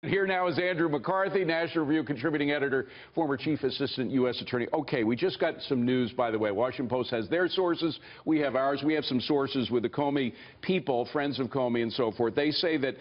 Here now is Andrew McCarthy, National Review contributing editor, former chief assistant U.S. attorney. Okay, we just got some news, by the way. Washington Post has their sources. We have ours. We have some sources with the Comey people, friends of Comey and so forth. They say that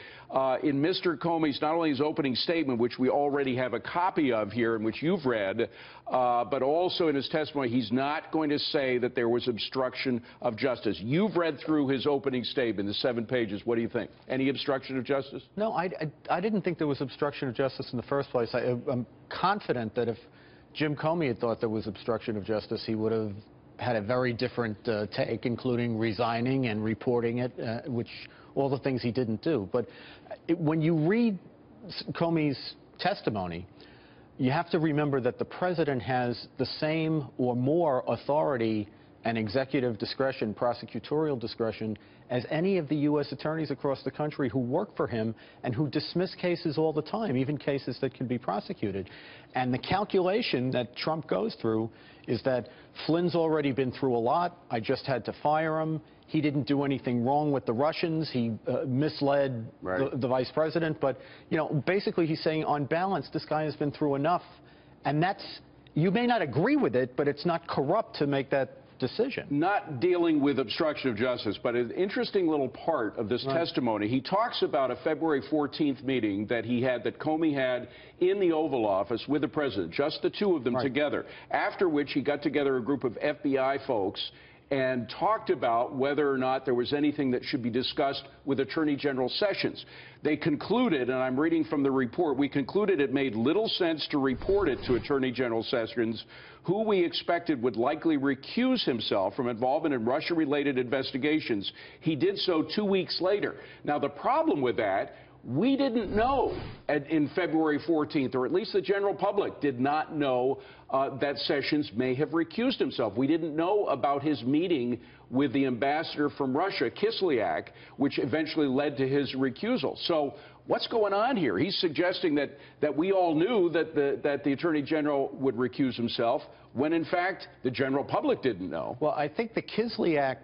in Mr. Comey's, not only his opening statement, which we already have a copy of here and which you've read, but also in his testimony, he's not going to say that there was obstruction of justice. You've read through his opening statement, the 7 pages. What do you think? Any obstruction of justice? No, I didn't think there was obstruction of justice in the first place. I'm confident that if Jim Comey had thought there was obstruction of justice, he would have had a very different take, including resigning and reporting it, which all the things he didn't do. But when you read Comey's testimony, you have to remember that the president has the same or more authority and executive discretion, prosecutorial discretion, as any of the U.S. attorneys across the country who work for him and who dismiss cases all the time, even cases that can be prosecuted. And the calculation that Trump goes through is that Flynn's already been through a lot. I just had to fire him. He didn't do anything wrong with the Russians. He misled the vice president. But, you know, basically he's saying, on balance, this guy has been through enough. And that's, you may not agree with it, but it's not corrupt to make that decision. Not dealing with obstruction of justice, but an interesting little part of this testimony. He talks about a February 14th meeting that Comey had in the Oval Office with the president, just the two of them together, after which he got together a group of FBI folks and talked about whether or not there was anything that should be discussed with Attorney General Sessions. They concluded, and I'm reading from the report, we concluded it made little sense to report it to Attorney General Sessions, who we expected would likely recuse himself from involvement in Russia-related investigations. He did so 2 weeks later. Now, the problem with that, we didn't know in February 14th, or at least the general public did not know that Sessions may have recused himself. We didn't know about his meeting with the ambassador from Russia, Kislyak, which eventually led to his recusal. So what's going on here? He's suggesting that we all knew that the Attorney General would recuse himself, when in fact the general public didn't know. Well, I think the Kislyak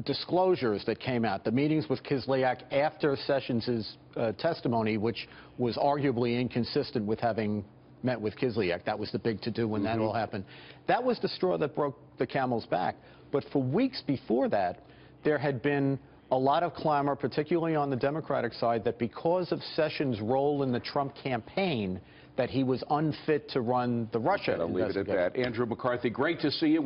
disclosures that came out, the meetings with Kislyak after Sessions' testimony, which was arguably inconsistent with having met with Kislyak. That was the big to-do when that all happened. That was the straw that broke the camel's back. But for weeks before that, there had been a lot of clamor, particularly on the Democratic side, that because of Sessions' role in the Trump campaign, that he was unfit to run the Russia investigation. I'll leave it at that. Andrew McCarthy, great to see you.